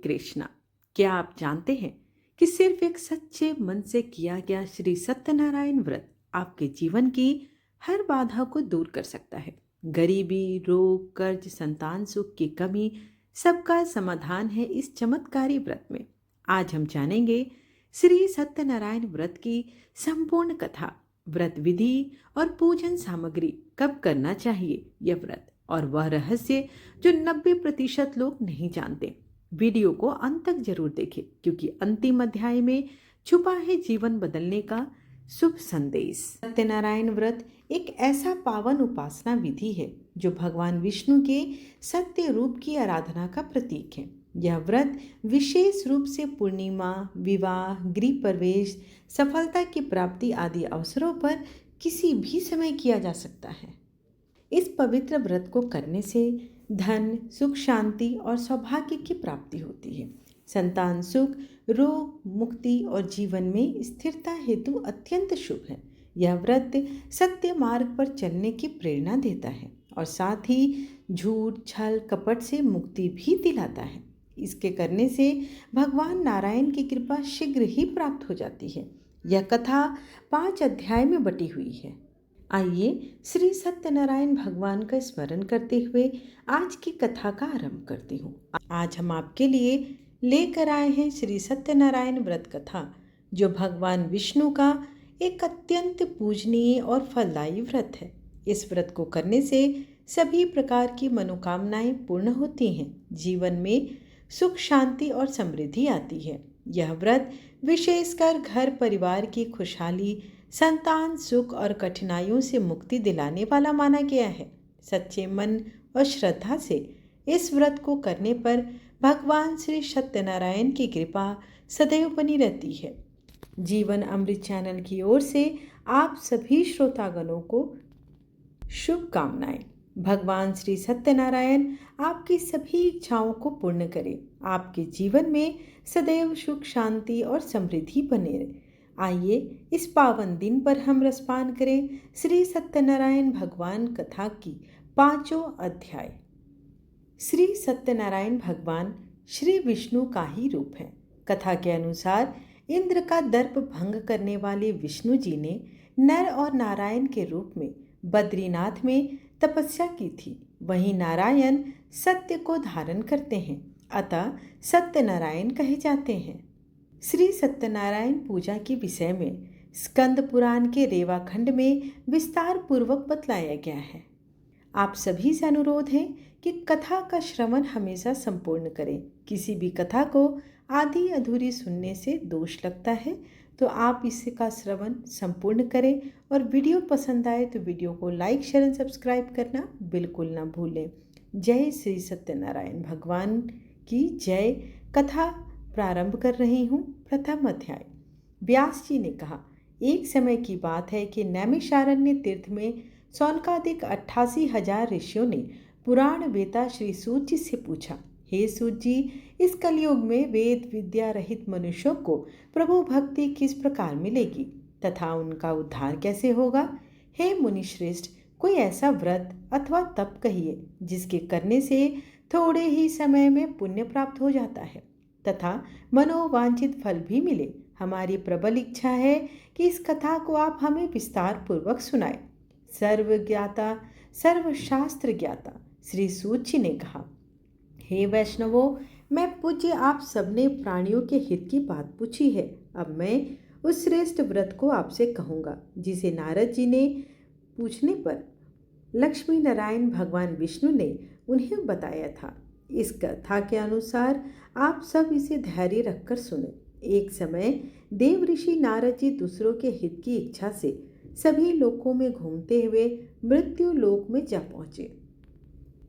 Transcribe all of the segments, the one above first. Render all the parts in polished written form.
कृष्णा। क्या आप जानते हैं कि सिर्फ एक सच्चे मन से किया गया श्री सत्यनारायण व्रत आपके जीवन की हर बाधा को दूर कर सकता है। गरीबी, रोग, कर्ज, संतान सुख की कमी, सबका समाधान है इस चमत्कारी व्रत में। आज हम जानेंगे श्री सत्यनारायण व्रत की संपूर्ण कथा, व्रत विधि और पूजन सामग्री, कब करना चाहिए यह व्रत, और वह रहस्य जो 90% लोग नहीं जानते। वीडियो को अंत तक जरूर देखें, क्योंकि अंतिम अध्याय में छुपा है जीवन बदलने का शुभ संदेश। सत्यनारायण व्रत एक ऐसा पावन उपासना विधि है जो भगवान विष्णु के सत्य रूप की आराधना का प्रतीक है। यह व्रत विशेष रूप से पूर्णिमा, विवाह, गृह प्रवेश, सफलता की प्राप्ति आदि अवसरों पर किसी भी समय किया जा सकता है। इस पवित्र व्रत को करने से धन, सुख, शांति और सौभाग्य की प्राप्ति होती है। संतान सुख, रोग मुक्ति और जीवन में स्थिरता हेतु अत्यंत शुभ है। यह व्रत सत्य मार्ग पर चलने की प्रेरणा देता है और साथ ही झूठ, छल, कपट से मुक्ति भी दिलाता है। इसके करने से भगवान नारायण की कृपा शीघ्र ही प्राप्त हो जाती है। यह कथा 5 अध्याय में बटी हुई है। आइए श्री सत्यनारायण भगवान का स्मरण करते हुए आज की कथा का आरंभ करती हूँ। आज हम आपके लिए लेकर आए हैं श्री सत्यनारायण व्रत कथा, जो भगवान विष्णु का एक अत्यंत पूजनीय और फलदायी व्रत है। इस व्रत को करने से सभी प्रकार की मनोकामनाएं पूर्ण होती हैं, जीवन में सुख, शांति और समृद्धि आती है। यह व्रत विशेषकर घर परिवार की खुशहाली, संतान सुख और कठिनाइयों से मुक्ति दिलाने वाला माना गया है। सच्चे मन और श्रद्धा से इस व्रत को करने पर भगवान श्री सत्यनारायण की कृपा सदैव बनी रहती है। जीवन अमृत चैनल की ओर से आप सभी श्रोतागणों को शुभकामनाएं। भगवान श्री सत्यनारायण आपकी सभी इच्छाओं को पूर्ण करें, आपके जीवन में सदैव सुख, शांति और समृद्धि बने रहे। आइए इस पावन दिन पर हम रसपान करें श्री सत्यनारायण भगवान कथा की 5 अध्याय। श्री सत्यनारायण भगवान श्री विष्णु का ही रूप है। कथा के अनुसार इंद्र का दर्प भंग करने वाले विष्णु जी ने नर और नारायण के रूप में बद्रीनाथ में तपस्या की थी। वहीं नारायण सत्य को धारण करते हैं, अतः सत्यनारायण कहे जाते हैं। श्री सत्यनारायण पूजा के विषय में स्कंद पुराण के रेवा खंड में विस्तार पूर्वक बतलाया गया है। आप सभी से अनुरोध है कि कथा का श्रवण हमेशा संपूर्ण करें। किसी भी कथा को आधी अधूरी सुनने से दोष लगता है, तो आप इसका श्रवण संपूर्ण करें। और वीडियो पसंद आए तो वीडियो को लाइक, शेयर एंड सब्सक्राइब करना बिल्कुल ना भूलें। जय श्री सत्यनारायण भगवान की जय। कथा प्रारंभ कर रही हूँ। प्रथम अध्याय। व्यास जी ने कहा, एक समय की बात है कि नैमिषारण्य तीर्थ में सौनकादिक 88,000 ऋषियों ने पुराण वेता श्री सूत जी से पूछा, हे सूत जी, इस कलयुग में वेद विद्या रहित मनुष्यों को प्रभु भक्ति किस प्रकार मिलेगी तथा उनका उद्धार कैसे होगा? हे मुनिश्रेष्ठ, कोई ऐसा व्रत अथवा तप कहिए जिसके करने से थोड़े ही समय में पुण्य प्राप्त हो जाता है तथा मनोवांछित फल भी मिले। हमारी प्रबल इच्छा है कि इस कथा को आप हमें विस्तार पूर्वक सुनाएं। सर्वज्ञाता, सर्वशास्त्र ज्ञाता श्री सूत जी ने कहा, हे वैष्णवों, मैं पूज्य आप सबने प्राणियों के हित की बात पूछी है। अब मैं उस श्रेष्ठ व्रत को आपसे कहूँगा जिसे नारद जी ने पूछने पर लक्ष्मी नारायण भगवान विष्णु ने उन्हें बताया था। इस कथा के अनुसार आप सब इसे धैर्य रखकर सुने। एक समय देव ऋषि नारद जी दूसरों के हित की इच्छा से सभी लोकों में घूमते हुए मृत्यु लोक में जा पहुँचे।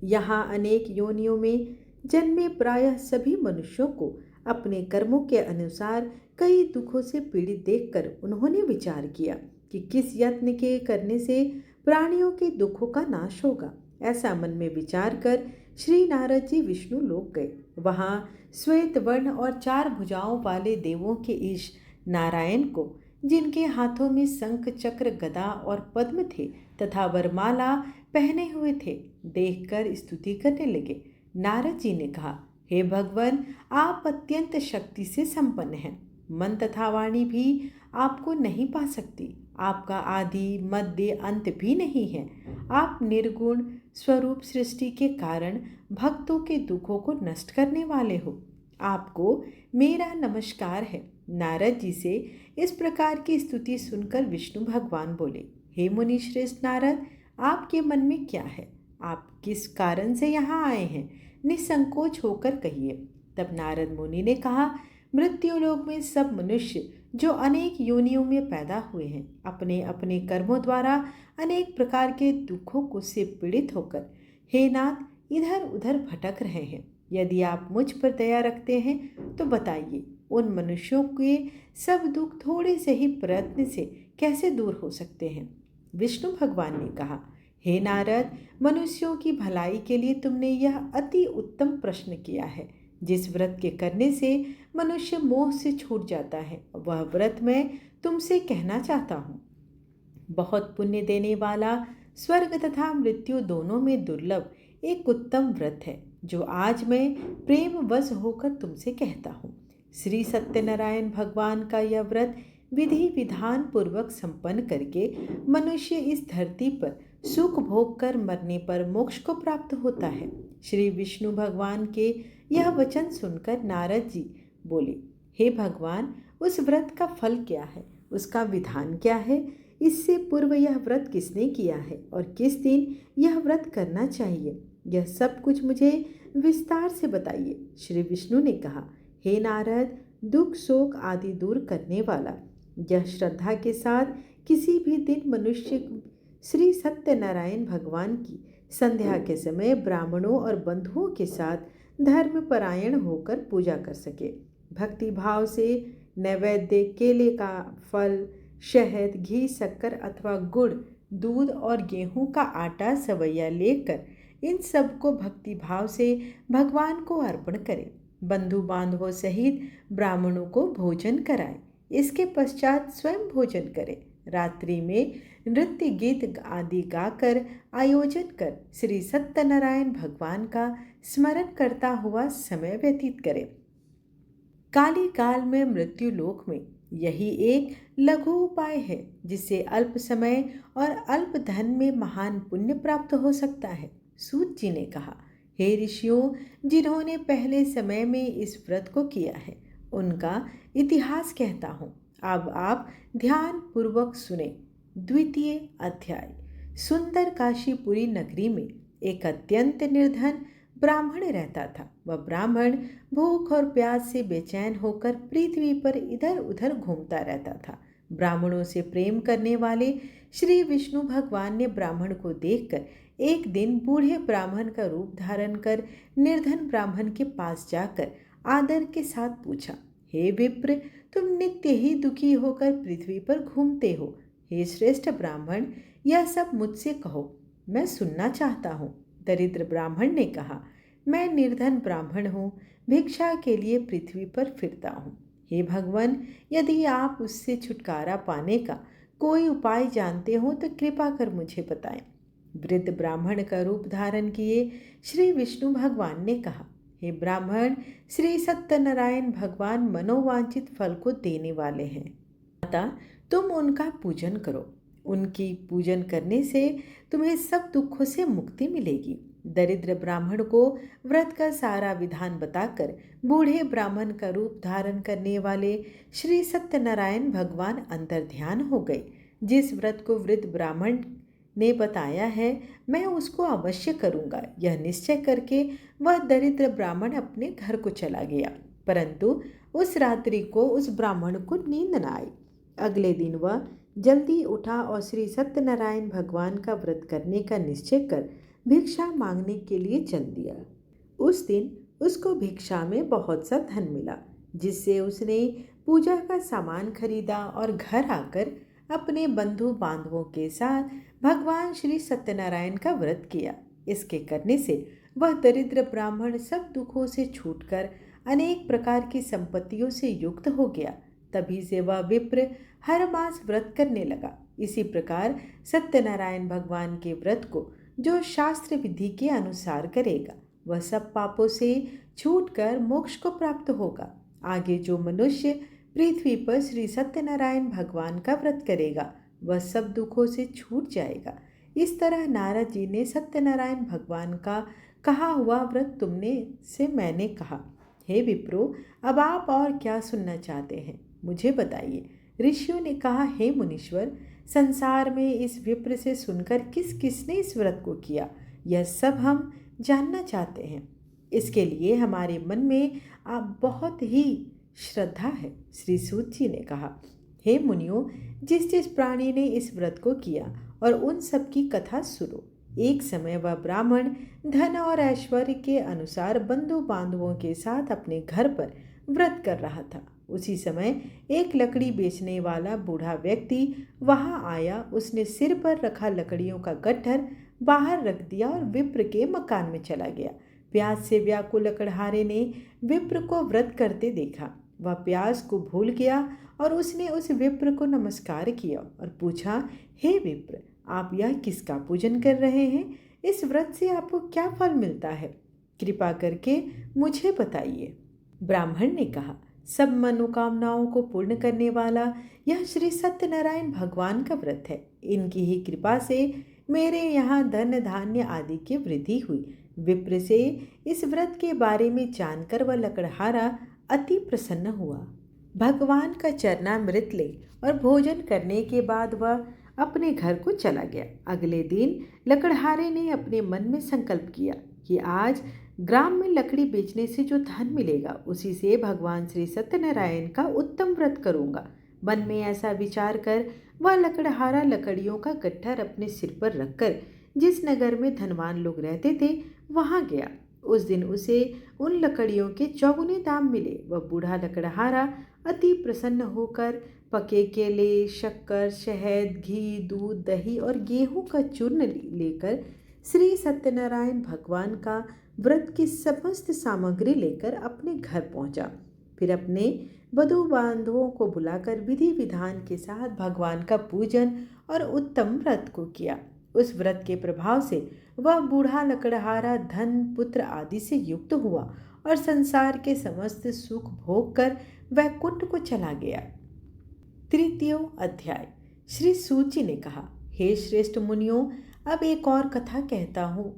यहाँ अनेक योनियों में जन्मे प्रायः सभी मनुष्यों को अपने कर्मों के अनुसार कई दुखों से पीड़ित देखकर उन्होंने विचार किया कि किस यत्न के करने से प्राणियों के दुखों का नाश होगा। ऐसा मन में विचार कर श्री नारद जी विष्णु लोक गए। वहाँ श्वेत वर्ण और 4 भुजाओं वाले देवों के ईश नारायण को, जिनके हाथों में शंख, चक्र, गदा और पद्म थे तथा वरमाला पहने हुए थे, देखकर स्तुति करने लगे। नारद जी ने कहा, हे भगवान, आप अत्यंत शक्ति से संपन्न हैं। मन तथा वाणी भी आपको नहीं पा सकती। आपका आदि मध्य अंत भी नहीं है। आप निर्गुण स्वरूप सृष्टि के कारण भक्तों के दुखों को नष्ट करने वाले हो। आपको मेरा नमस्कार है। नारद जी से इस प्रकार की स्तुति सुनकर विष्णु भगवान बोले, हे मुनि श्रेष्ठ नारद, आपके मन में क्या है? आप किस कारण से यहाँ आए हैं? निसंकोच होकर कहिए। तब नारद मुनि ने कहा, मृत्युलोक में सब मनुष्य जो अनेक योनियों में पैदा हुए हैं, अपने अपने कर्मों द्वारा अनेक प्रकार के दुखों को से पीड़ित होकर हे नाथ इधर उधर भटक रहे हैं। यदि आप मुझ पर दया रखते हैं तो बताइए, उन मनुष्यों के सब दुख थोड़े से ही प्रयत्न से कैसे दूर हो सकते हैं? विष्णु भगवान ने कहा, हे नारद, मनुष्यों की भलाई के लिए तुमने यह अति उत्तम प्रश्न किया है। जिस व्रत के करने से मनुष्य मोह से छूट जाता है, वह व्रत मैं तुमसे कहना चाहता हूँ। बहुत पुण्य देने वाला, स्वर्ग तथा मृत्यु दोनों में दुर्लभ एक उत्तम व्रत है, जो आज मैं प्रेम वश होकर तुमसे कहता हूँ। श्री सत्यनारायण भगवान का यह व्रत विधि विधान पूर्वक संपन्न करके मनुष्य इस धरती पर सुख भोग कर मरने पर मोक्ष को प्राप्त होता है। श्री विष्णु भगवान के यह वचन सुनकर नारद जी बोले, हे भगवान, उस व्रत का फल क्या है? उसका विधान क्या है? इससे पूर्व यह व्रत किसने किया है और किस दिन यह व्रत करना चाहिए? यह सब कुछ मुझे विस्तार से बताइए। श्री विष्णु ने कहा, हे नारद, दुख शोक आदि दूर करने वाला, यह श्रद्धा के साथ किसी भी दिन मनुष्य श्री सत्यनारायण भगवान की संध्या के समय ब्राह्मणों और बंधुओं के साथ धर्मपरायण होकर पूजा कर सके। भक्ति भाव से नैवेद्य, केले का फल, शहद, घी, शक्कर अथवा गुड़, दूध और गेहूं का आटा सवैया लेकर इन सबको भक्ति भाव से भगवान को अर्पण करें। बंधु बांधवों सहित ब्राह्मणों को भोजन कराएं। इसके पश्चात स्वयं भोजन करें। रात्रि में नृत्य गीत आदि गाकर आयोजन कर श्री सत्यनारायण भगवान का स्मरण करता हुआ समय व्यतीत करें। काली काल में मृत्यु लोक में यही एक लघु उपाय है, जिससे अल्प समय और अल्प धन में महान पुण्य प्राप्त हो सकता है। सूत जी ने कहा, हे ऋषियों, जिन्होंने पहले समय में इस व्रत को किया है, उनका इतिहास कहता हूँ। अब आप ध्यान पूर्वक सुने। द्वितीय अध्याय। सुंदर काशीपुरी नगरी में एक अत्यंत निर्धन ब्राह्मण रहता था। वह ब्राह्मण भूख और प्यास से बेचैन होकर पृथ्वी पर इधर उधर घूमता रहता था। ब्राह्मणों से प्रेम करने वाले श्री विष्णु भगवान ने ब्राह्मण को देखकर एक दिन बूढ़े ब्राह्मण का रूप धारण कर निर्धन ब्राह्मण के पास जाकर आदर के साथ पूछा, हे विप्र, तुम नित्य ही दुखी होकर पृथ्वी पर घूमते हो। हे श्रेष्ठ ब्राह्मण, यह सब मुझसे कहो, मैं सुनना चाहता हूँ। दरिद्र ब्राह्मण ने कहा, मैं निर्धन ब्राह्मण हूँ, भिक्षा के लिए पृथ्वी पर फिरता हूँ। हे भगवान, यदि आप उससे छुटकारा पाने का कोई उपाय जानते हो तो कृपा कर मुझे बताएं। वृद्ध ब्राह्मण का रूप धारण किए श्री विष्णु भगवान ने कहा, हे ब्राह्मण, श्री सत्यनारायण भगवान मनोवांछित फल को देने वाले हैं, अतः तुम उनका पूजन करो। उनकी पूजन करने से तुम्हें सब दुखों से मुक्ति मिलेगी। दरिद्र ब्राह्मण को व्रत का सारा विधान बताकर बूढ़े ब्राह्मण का रूप धारण करने वाले श्री सत्यनारायण भगवान अंतर ध्यान हो गए। जिस व्रत को वृद्ध ब्राह्मण ने बताया है, मैं उसको अवश्य करूँगा, यह निश्चय करके वह दरिद्र ब्राह्मण अपने घर को चला गया। परंतु उस रात्रि को उस ब्राह्मण को नींद न आई। अगले दिन वह जल्दी उठा और श्री सत्यनारायण भगवान का व्रत करने का निश्चय कर भिक्षा मांगने के लिए चल दिया। उस दिन उसको भिक्षा में बहुत सा धन मिला, जिससे उसने पूजा का सामान खरीदा और घर आकर अपने बंधु बांधवों के साथ भगवान श्री सत्यनारायण का व्रत किया। इसके करने से वह दरिद्र ब्राह्मण सब दुखों से छूटकर अनेक प्रकार की संपत्तियों से युक्त हो गया। तभी से वह विप्र हर मास व्रत करने लगा। इसी प्रकार सत्यनारायण भगवान के व्रत को जो शास्त्र विधि के अनुसार करेगा, वह सब पापों से छूटकर मोक्ष को प्राप्त होगा। आगे जो मनुष्य पृथ्वी पर श्री सत्यनारायण भगवान का व्रत करेगा वह सब दुखों से छूट जाएगा। इस तरह नारद जी ने सत्यनारायण भगवान का कहा हुआ व्रत तुमने से मैंने कहा। हे विप्रो, अब आप और क्या सुनना चाहते हैं, मुझे बताइए। ऋषियों ने कहा, हे मुनीश्वर, संसार में इस विप्र से सुनकर किस किसने इस व्रत को किया, यह सब हम जानना चाहते हैं। इसके लिए हमारे मन में आप बहुत ही श्रद्धा है। श्री सूत जी ने कहा, हे मुनियों, जिस जिस प्राणी ने इस व्रत को किया और उन सब की कथा सुनो। एक समय वह ब्राह्मण धन और ऐश्वर्य के अनुसार बंधु बांधवों के साथ अपने घर पर व्रत कर रहा था। उसी समय एक लकड़ी बेचने वाला बूढ़ा व्यक्ति वहां आया। उसने सिर पर रखा लकड़ियों का गट्ठर बाहर रख दिया और विप्र के मकान में चला गया। प्यास से व्याकुल लकड़हारे ने विप्र को व्रत करते देखा। वह प्यास को भूल गया और उसने उस विप्र को नमस्कार किया और पूछा, हे विप्र, आप यह किसका पूजन कर रहे हैं? इस व्रत से आपको क्या फल मिलता है? कृपा करके मुझे बताइए। ब्राह्मण ने कहा, सब मनोकामनाओं को पूर्ण करने वाला यह श्री सत्यनारायण भगवान का व्रत है। इनकी ही कृपा से मेरे यहाँ धन धान्य आदि की वृद्धि हुई। विप्र से इस व्रत के बारे में जानकर वह लकड़हारा अति प्रसन्न हुआ। भगवान का चरणामृत ले और भोजन करने के बाद वह अपने घर को चला गया। अगले दिन लकड़हारे ने अपने मन में संकल्प किया कि आज ग्राम में लकड़ी बेचने से जो धन मिलेगा उसी से भगवान श्री सत्यनारायण का उत्तम व्रत करूंगा। मन में ऐसा विचार कर वह लकड़हारा लकड़ियों का गट्ठर अपने सिर पर रखकर जिस नगर में धनवान लोग रहते थे वहां गया। उस दिन उसे उन लकड़ियों के चौगुने दाम मिले। वह बूढ़ा लकड़हारा अति प्रसन्न होकर पके केले, शक्कर, शहद, घी, दूध, दही और गेहूं का चूर्ण लेकर श्री सत्यनारायण भगवान का व्रत की समस्त सामग्री लेकर अपने घर पहुंचा। फिर अपने बधू बांधवों को बुलाकर विधि विधान के साथ भगवान का पूजन और उत्तम व्रत को किया। उस व्रत के प्रभाव से वह बूढ़ा लकड़हारा धन, पुत्र आदि से युक्त हुआ और संसार के समस्त सुख भोग कर वैकुंठ को चला गया। तृतीय अध्याय। श्री सूत जी ने कहा, हे श्रेष्ठ मुनियों, अब एक और कथा कहता हूँ।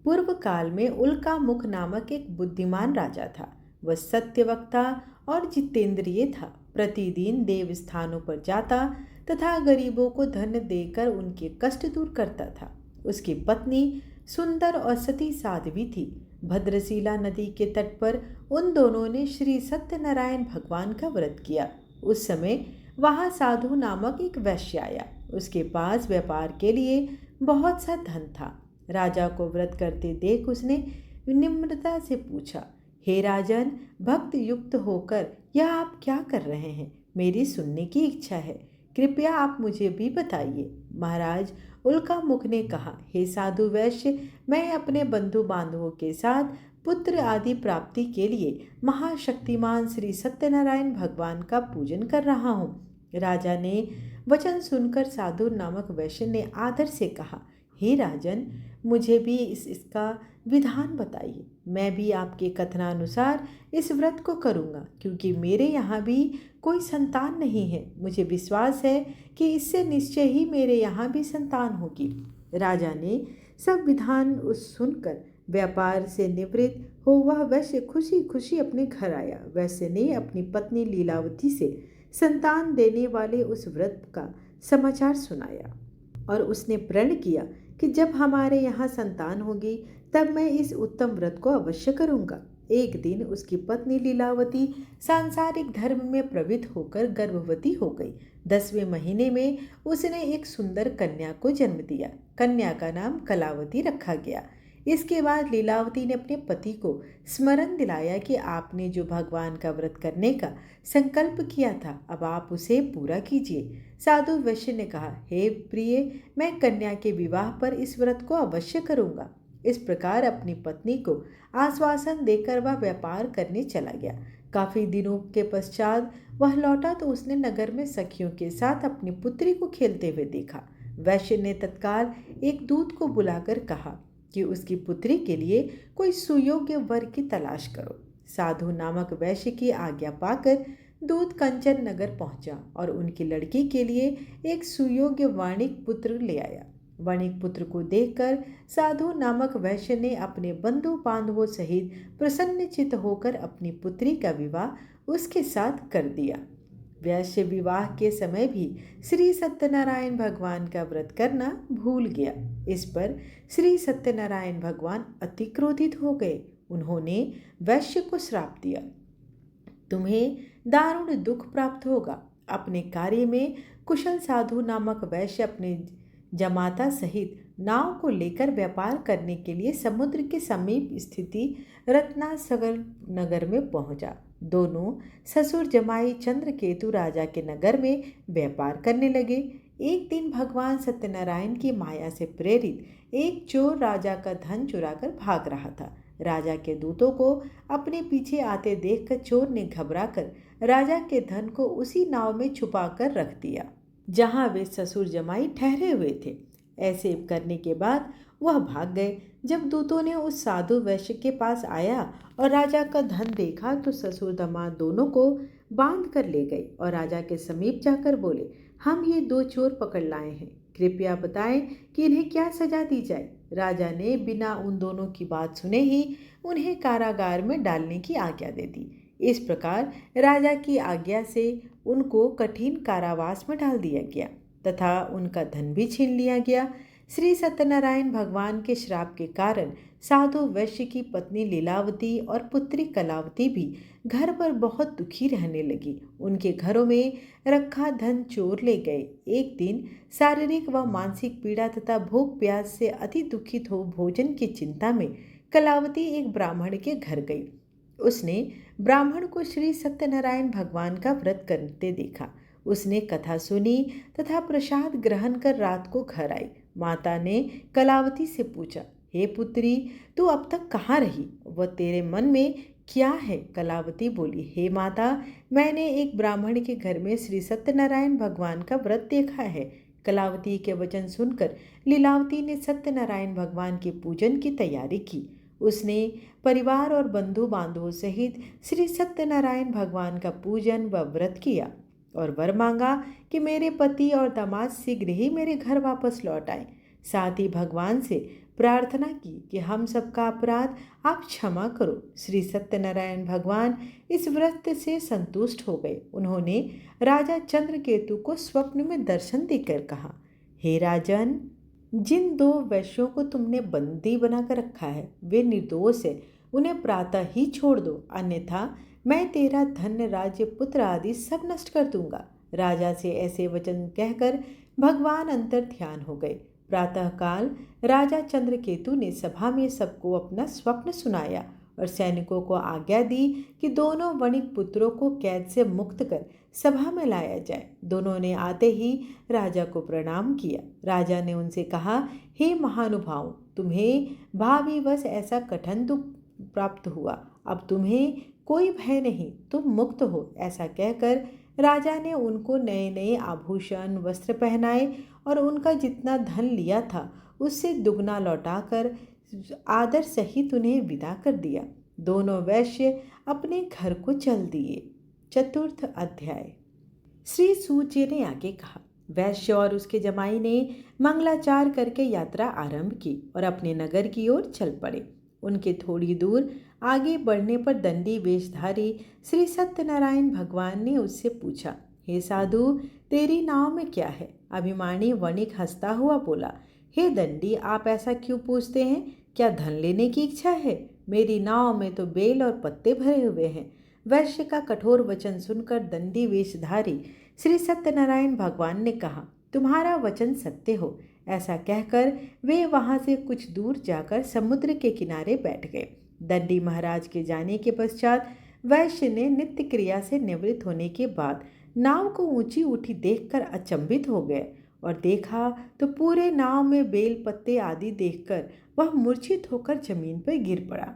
पूर्व काल में उल्का मुख नामक एक बुद्धिमान राजा था। वह सत्यवक्ता और जितेंद्रिय था। प्रतिदिन देव स्थानों पर जाता तथा गरीबों को धन देकर उनके कष्ट दूर करता था। उसकी पत्नी सुंदर और सती साध्वी थी। भद्रशिला नदी के तट पर उन दोनों ने श्री सत्यनारायण भगवान का व्रत किया। उस समय वहां साधु नामक एक वैश्य आया। उसके पास व्यापार के लिए बहुत सा धन था। राजा को व्रत करते देख उसने निम्रता से पूछा, हे राजन, भक्त युक्त होकर यह आप क्या कर रहे हैं? मेरी सुनने की इच्छा है, कृपया आप मुझे भी बताइए। महाराज उल्का मुख ने कहा, हे साधु वैश्य, मैं अपने बंधु बांधवों के साथ पुत्र आदि प्राप्ति के लिए महाशक्तिमान श्री सत्यनारायण भगवान का पूजन कर रहा हूँ। राजा ने वचन सुनकर साधु नामक वैश्य ने आदर से कहा, हे राजन, मुझे भी इसका विधान बताइए। मैं भी आपके कथनानुसार इस व्रत को करूँगा, क्योंकि मेरे यहाँ भी कोई संतान नहीं है। मुझे विश्वास है कि इससे निश्चय ही मेरे यहाँ भी संतान होगी। राजा ने सब विधान सुनकर व्यापार से निवृत्त हो वह वैश्य खुशी खुशी अपने घर आया। वैश्य ने अपनी पत्नी लीलावती से संतान देने वाले उस व्रत का समाचार सुनाया और उसने प्रण किया कि जब हमारे यहाँ संतान होगी तब मैं इस उत्तम व्रत को अवश्य करूँगा। एक दिन उसकी पत्नी लीलावती सांसारिक धर्म में प्रवृत्त होकर गर्भवती हो गई। 10वें महीने में उसने एक सुंदर कन्या को जन्म दिया। कन्या का नाम कलावती रखा गया। इसके बाद लीलावती ने अपने पति को स्मरण दिलाया कि आपने जो भगवान का व्रत करने का संकल्प किया था, अब आप उसे पूरा कीजिए। साधु वैश्य ने कहा, हे प्रिय, मैं कन्या के विवाह पर इस व्रत को अवश्य करूँगा। इस प्रकार अपनी पत्नी को आश्वासन देकर वह व्यापार करने चला गया। काफी दिनों के पश्चात वह लौटा तो उसने नगर में सखियों के साथ अपनी पुत्री को खेलते हुए देखा। वैश्य ने तत्काल एक दूत को बुलाकर कहा कि उसकी पुत्री के लिए कोई सुयोग्य वर की तलाश करो। साधु नामक वैश्य की आज्ञा पाकर दूत कंचन नगर पहुंचा और उनकी लड़की के लिए एक सुयोग्य वाणिक पुत्र ले आया। वाणिक पुत्र को देखकर साधु नामक वैश्य ने अपने बंधु बांधवों सहित प्रसन्नचित्त होकर अपनी पुत्री का विवाह उसके साथ कर दिया। वैश्य विवाह के समय भी श्री सत्यनारायण भगवान का व्रत करना भूल गया। इस पर श्री सत्यनारायण भगवान अति क्रोधित हो गए। उन्होंने वैश्य को श्राप दिया, तुम्हें दारुण दुख प्राप्त होगा। अपने कार्य में कुशल साधु नामक वैश्य अपने जमाता सहित नाव को लेकर व्यापार करने के लिए समुद्र के समीप स्थिति रत्नासगर नगर में पहुंचा। दोनों ससुर जमाई चंद्रकेतु राजा के नगर में व्यापार करने लगे। एक दिन भगवान सत्यनारायण की माया से प्रेरित एक चोर राजा का धन चुराकर भाग रहा था। राजा के दूतों को अपने पीछे आते देखकर चोर ने घबराकर राजा के धन को उसी नाव में छुपाकर रख दिया जहां वे ससुर जमाई ठहरे हुए थे। ऐसे करने के बाद वह भाग गए। जब दूतों ने उस साधु वैश्य के पास आया और राजा का धन देखा तो ससुर दामाद दोनों को बांध कर ले गए और राजा के समीप जाकर बोले, हम ये दो चोर पकड़ लाए हैं, कृपया बताएं कि इन्हें क्या सजा दी जाए। राजा ने बिना उन दोनों की बात सुने ही उन्हें कारागार में डालने की आज्ञा दे दी। इस प्रकार राजा की आज्ञा से उनको कठिन कारावास में डाल दिया गया तथा उनका धन भी छीन लिया गया। श्री सत्यनारायण भगवान के श्राप के कारण साधु वैश्य की पत्नी लीलावती और पुत्री कलावती भी घर पर बहुत दुखी रहने लगी। उनके घरों में रखा धन चोर ले गए। एक दिन शारीरिक व मानसिक पीड़ा तथा भूख प्यास से अति दुखित हो भोजन की चिंता में कलावती एक ब्राह्मण के घर गई। उसने ब्राह्मण को श्री सत्यनारायण भगवान का व्रत करते देखा। उसने कथा सुनी तथा प्रसाद ग्रहण कर रात को घर आई। माता ने कलावती से पूछा, हे पुत्री, तू अब तक कहाँ रही? वह तेरे मन में क्या है? कलावती बोली, हे माता, मैंने एक ब्राह्मण के घर में श्री सत्यनारायण भगवान का व्रत देखा है। कलावती के वचन सुनकर लीलावती ने सत्यनारायण भगवान के पूजन की तैयारी की। उसने परिवार और बंधु बांधवों सहित श्री सत्यनारायण भगवान का पूजन व व्रत किया और वर मांगा कि मेरे पति और दामाद शीघ्र ही मेरे घर वापस लौट आए। साथ ही भगवान से प्रार्थना की कि हम सबका अपराध आप क्षमा करो। श्री सत्यनारायण भगवान इस व्रत से संतुष्ट हो गए। उन्होंने राजा चंद्रकेतु को स्वप्न में दर्शन देकर कहा, हे राजन, जिन दो वैश्यों को तुमने बंदी बनाकर रखा है वे निर्दोष है, उन्हें प्रातः ही छोड़ दो, अन्यथा मैं तेरा धन, राज्य, पुत्र आदि सब नष्ट कर दूंगा। राजा से ऐसे वचन कहकर भगवान अंतर ध्यान हो गए। प्रातःकाल राजा चंद्रकेतु ने सभा में सबको अपना स्वप्न सुनाया और सैनिकों को आज्ञा दी कि दोनों वणिक पुत्रों को कैद से मुक्त कर सभा में लाया जाए। दोनों ने आते ही राजा को प्रणाम किया। राजा ने उनसे कहा, हे महानुभाव, तुम्हें भावीवश ऐसा कठिन दुख प्राप्त हुआ, अब तुम्हें कोई भय नहीं, तुम मुक्त हो। ऐसा कहकर राजा ने उनको नए नए आभूषण वस्त्र पहनाए और उनका जितना धन लिया था उससे दुगना लौटाकर आदर सहित उन्हें विदा कर दिया। दोनों वैश्य अपने घर को चल दिए। चतुर्थ अध्याय। श्री सूत जी ने आगे कहा, वैश्य और उसके जमाई ने मंगलाचार करके यात्रा आरंभ की और अपने नगर की ओर चल पड़े। उनके थोड़ी दूर आगे बढ़ने पर दंडी वेशधारी श्री सत्यनारायण भगवान ने उससे पूछा, हे साधु, तेरी नाव में क्या है? अभिमानी वणिक हंसता हुआ बोला, हे दंडी, आप ऐसा क्यों पूछते हैं? क्या धन लेने की इच्छा है? मेरी नाव में तो बेल और पत्ते भरे हुए हैं। वैश्य का कठोर वचन सुनकर दंडी वेशधारी श्री सत्यनारायण भगवान ने कहा, तुम्हारा वचन सत्य हो। ऐसा कहकर वे वहां से कुछ दूर जाकर समुद्र के किनारे बैठ गए। दंडी महाराज के जाने के पश्चात वैश्य ने नित्य क्रिया से निवृत्त होने के बाद नाव को ऊंची उठी देखकर अचंभित हो गए और देखा तो पूरे नाव में बेल पत्ते आदि देखकर वह मूर्छित होकर जमीन पर गिर पड़ा।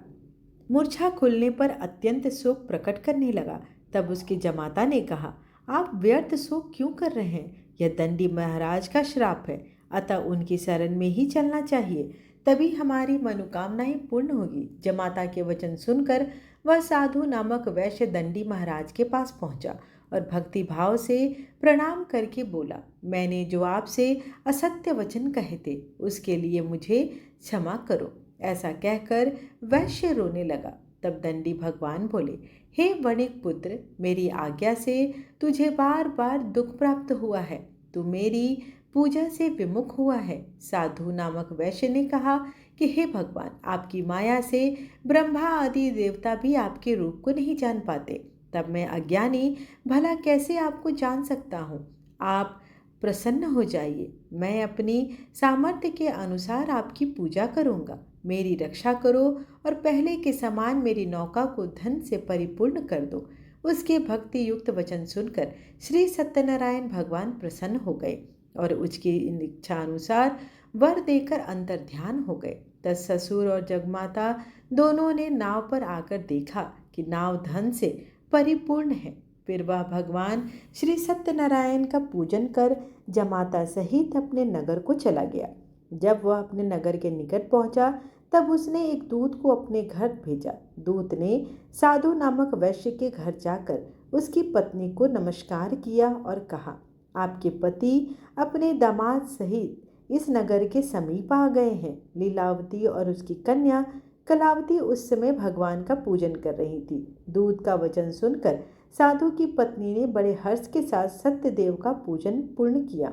मूर्छा खुलने पर अत्यंत शोक प्रकट करने लगा। तब उसके जमाता ने कहा, आप व्यर्थ शोक क्यों कर रहे हैं? यह दंडी महाराज का श्राप है, अतः उनकी शरण में ही चलना चाहिए, तभी हमारी मनोकामनाएं पूर्ण होगी। जमाता के वचन सुनकर वह साधु नामक वैश्य दंडी महाराज के पास पहुंचा और भक्ति भाव से प्रणाम करके बोला, मैंने जो आपसे असत्य वचन कहे थे उसके लिए मुझे क्षमा करो। ऐसा कहकर वैश्य रोने लगा। तब दंडी भगवान बोले, हे वणिक पुत्र, मेरी आज्ञा से तुझे बार बार दुख प्राप्त हुआ है, तू मेरी पूजा से विमुख हुआ है। साधु नामक वैश्य ने कहा कि हे भगवान, आपकी माया से ब्रह्मा आदि देवता भी आपके रूप को नहीं जान पाते, तब मैं अज्ञानी भला कैसे आपको जान सकता हूँ। आप प्रसन्न हो जाइए, मैं अपनी सामर्थ्य के अनुसार आपकी पूजा करूँगा। मेरी रक्षा करो और पहले के समान मेरी नौका को धन से परिपूर्ण कर दो। उसके भक्ति युक्त वचन सुनकर श्री सत्यनारायण भगवान प्रसन्न हो गए और उसकी इच्छा अनुसार वर देकर अंतर ध्यान हो गए। तब ससुर और जगमाता दोनों ने नाव पर आकर देखा कि नाव धन से परिपूर्ण है। फिर वह भगवान श्री सत्यनारायण का पूजन कर जमाता सहित अपने नगर को चला गया। जब वह अपने नगर के निकट पहुंचा तब उसने एक दूत को अपने घर भेजा। दूत ने साधु नामक वैश्य के घर जाकर उसकी पत्नी को नमस्कार किया और कहा, आपके पति अपने दामाद सहित इस नगर के समीप आ गए हैं। लीलावती और उसकी कन्या कलावती उस समय भगवान का पूजन कर रही थी। दूत का वचन सुनकर साधु की पत्नी ने बड़े हर्ष के साथ सत्यदेव का पूजन पूर्ण किया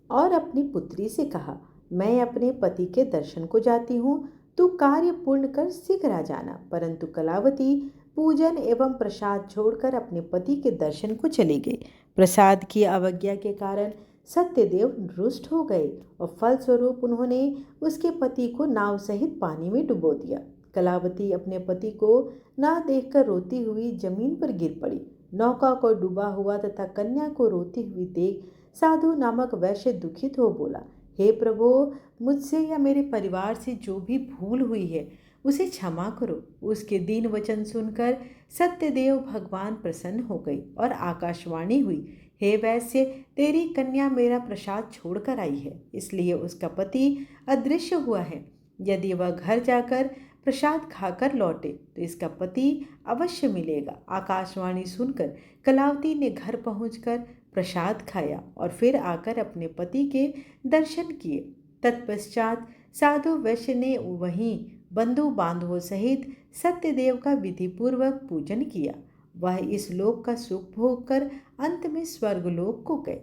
और अपनी पुत्री से कहा, मैं अपने पति के दर्शन को जाती हूँ, तू कार्य पूर्ण कर शीघ्र आ जाना। परंतु कलावती पूजन एवं प्रसाद छोड़कर अपने पति के दर्शन को चली गई। प्रसाद की अवज्ञा के कारण सत्यदेव रुष्ट हो गए और फलस्वरूप उन्होंने उसके पति को नाव सहित पानी में डुबो दिया। कलावती अपने पति को ना देखकर रोती हुई जमीन पर गिर पड़ी। नौका को डूबा हुआ तथा कन्या को रोती हुई देख साधु नामक वैश्य दुखित हो बोला, हे प्रभु, मुझसे या मेरे परिवार से जो भी भूल हुई है उसे क्षमा करो। उसके दीन वचन सुनकर सत्यदेव भगवान प्रसन्न हो गई और आकाशवाणी हुई, हे वैश्य, तेरी कन्या मेरा प्रसाद छोड़कर आई है, इसलिए उसका पति अदृश्य हुआ है। यदि वह घर जाकर प्रसाद खाकर लौटे तो इसका पति अवश्य मिलेगा। आकाशवाणी सुनकर कलावती ने घर पहुंचकर प्रसाद खाया और फिर आकर अपने पति के दर्शन किए। तत्पश्चात साधु वैश्य ने वहीं बंधु बांधवों सहित सत्यदेव का विधिपूर्वक पूजन किया। वह इस लोक का सुख भोग कर अंत में स्वर्गलोक को गए।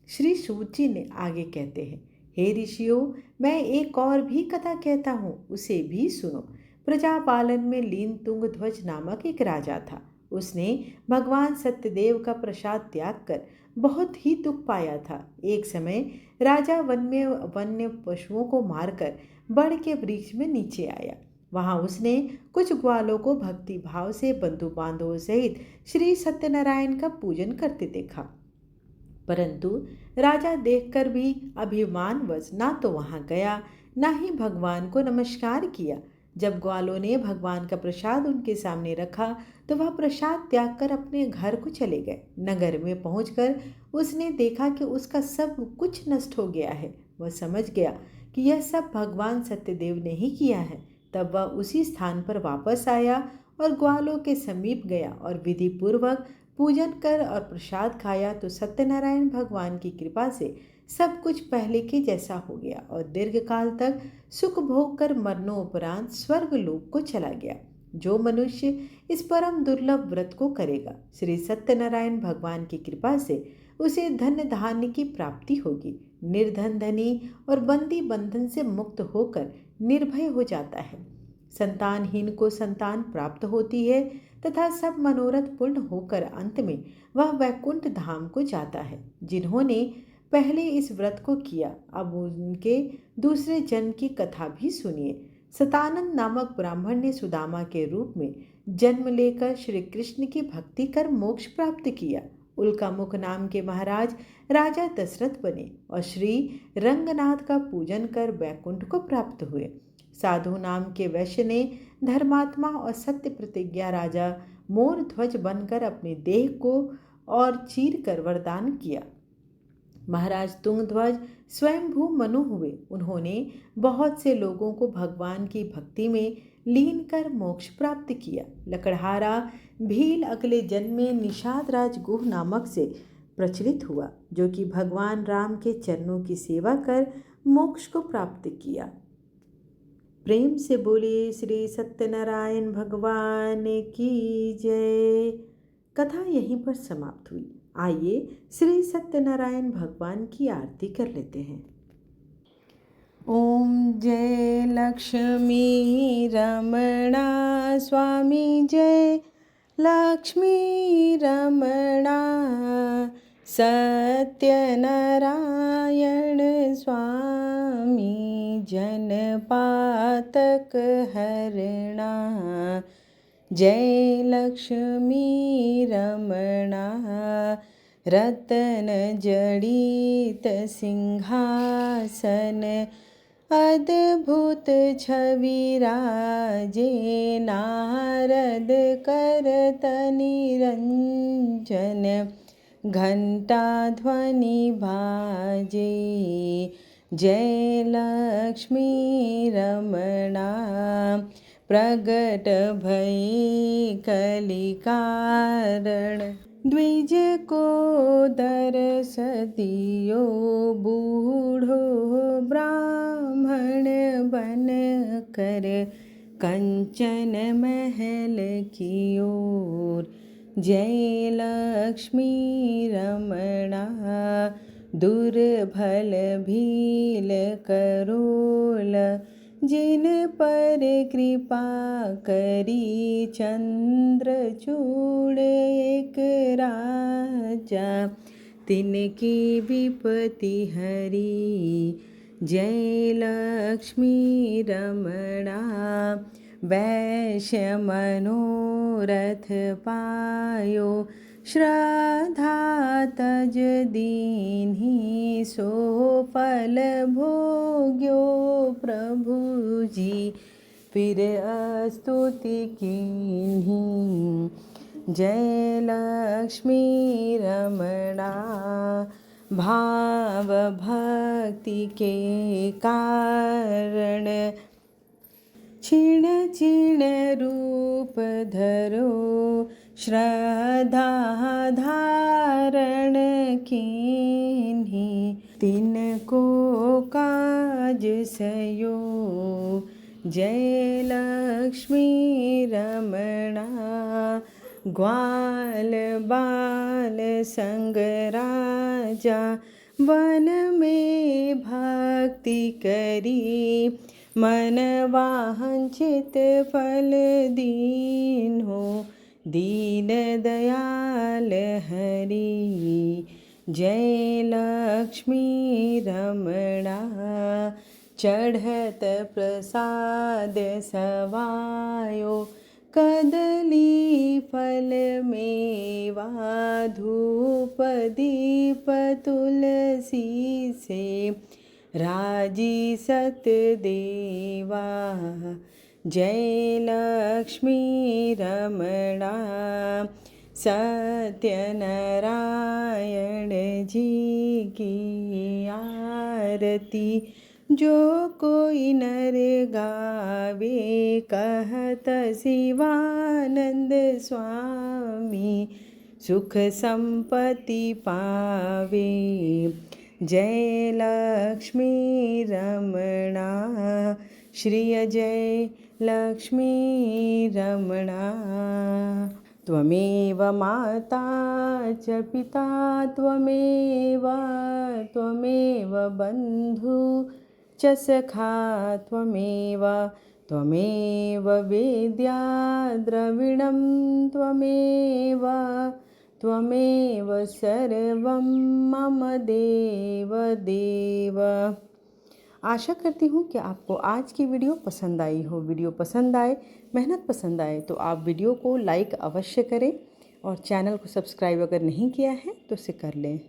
श्री सूत जी ने आगे कहते हैं, हे ऋषियों, मैं एक और भी कथा कहता हूँ, उसे भी सुनो। प्रजापालन में लीन तुंगध्वज नामक एक राजा था। उसने भगवान सत्यदेव का प्रसाद त्याग कर बहुत ही दुख पाया था। एक समय राजा वन में वन्य पशुओं को मारकर बड़ के वृक्ष में नीचे आया। वहां उसने कुछ ग्वालों को भक्ति भाव से बंधु बांधवों सहित श्री सत्यनारायण का पूजन करते देखा। परंतु राजा देखकर भी अभिमानवश ना तो वहां गया, ना ही भगवान को नमस्कार किया। जब ग्वालों ने भगवान का प्रसाद उनके सामने रखा तो वह प्रसाद त्याग कर अपने घर को चले गए। नगर में पहुंचकर उसने देखा कि उसका सब कुछ नष्ट हो गया है। वह समझ गया कि यह सब भगवान सत्यदेव ने ही किया है। तब वह उसी स्थान पर वापस आया और ग्वालों के समीप गया और विधि पूर्वक पूजन कर और प्रसाद खाया तो सत्यनारायण भगवान की कृपा से सब कुछ पहले के जैसा हो गया और दीर्घ काल तक सुख भोग कर मरणोपरांत स्वर्ग लोक को चला गया। जो मनुष्य इस परम दुर्लभ व्रत को करेगा, श्री सत्यनारायण भगवान की कृपा से उसे धन धान्य की प्राप्ति होगी। निर्धन धनी और बंदी बंधन से मुक्त होकर निर्भय हो जाता है। संतानहीन को संतान प्राप्त होती है तथा सब मनोरथ पूर्ण होकर अंत में वह वैकुंठ धाम को जाता है। जिन्होंने पहले इस व्रत को किया, अब उनके दूसरे जन्म की कथा भी सुनिए। सतानंद नामक ब्राह्मण ने सुदामा के रूप में जन्म लेकर श्री कृष्ण की भक्ति कर मोक्ष प्राप्त किया। उल्कामुख नाम के महाराज राजा दशरथ बने और श्री रंगनाथ का पूजन कर वैकुंठ को प्राप्त हुए। साधु नाम के वैश्य ने धर्मात्मा और सत्य प्रतिज्ञा राजा मोर ध्वज बनकर अपने देह को और चीर कर वरदान किया। महाराज तुंगध्वज स्वयंभू मनु हुए। उन्होंने बहुत से लोगों को भगवान की भक्ति में लीन कर मोक्ष प्राप्त किया। लकड़हारा भील अगले जन्म में निषाद राज गुह नामक से प्रचलित हुआ, जो कि भगवान राम के चरणों की सेवा कर मोक्ष को प्राप्त किया। प्रेम से बोलिए श्री सत्यनारायण भगवान की जय। कथा यहीं पर समाप्त हुई। आइए श्री सत्यनारायण भगवान की आरती कर लेते हैं। ओम जय लक्ष्मी रमणा स्वामी, जय लक्ष्मी रमणा सत्यनारायण स्वामी, जनपातक हरणा। जय लक्ष्मी रमणा रतन जड़ित सिंहासन, अद्भुत छवि राजे नारद करत निरंजन, घंटा ध्वनि बाजे। जय लक्ष्मी रमणा प्रगट भई कलि कारण, द्विज को दरस दियो बूढ़ो ब्राह्मण बन कर, कंचन महल की ओर। जय लक्ष्मी रमणा दुर्बल भील करोल, जिन पर कृपा करी चंद्रचूड़ एक राजा, तिनकी विपत्ति हरी। जय लक्ष्मी रमणा वैश्य मनोरथ पायो, श्रद्धा तज दीन्हि सो फल भोग्यो प्रभु जी, फिर स्तुति कीन्हि। जय लक्ष्मी रमणा भाव भक्ति के कारण, क्षीण क्षीण रूप धरो श्रद्धा धारण कीन्हि, तिनको काज सयो। जय लक्ष्मी रमणा ग्वाल बाल संग राजा, वन में भक्ति करी मन वांछित फल दीन्हो, दीन दयाल हरि। जय लक्ष्मी रमणा चढ़त प्रसाद सवायो, कदली फल मेवा धूप दीप तुलसी से, राजी सतदेवा। जय लक्ष्मी रमणा सत्यनारायण जी की आरती, जो कोई नर गावे कहत शिवानंद स्वामी, सुख संपत्ति पावे। जय लक्ष्मी रमणा श्री जय लक्ष्मी रमणा। त्वमेव माता च पिता त्वमेव बन्धु च सखा त्वमेव, त्वमेव वेद्या द्रविणं त्वमेव सर्वं मम देव देव। आशा करती हूँ कि आपको आज की वीडियो पसंद आई हो। वीडियो पसंद आए, मेहनत पसंद आए तो आप वीडियो को लाइक अवश्य करें और चैनल को सब्सक्राइब अगर नहीं किया है तो उसे कर लें।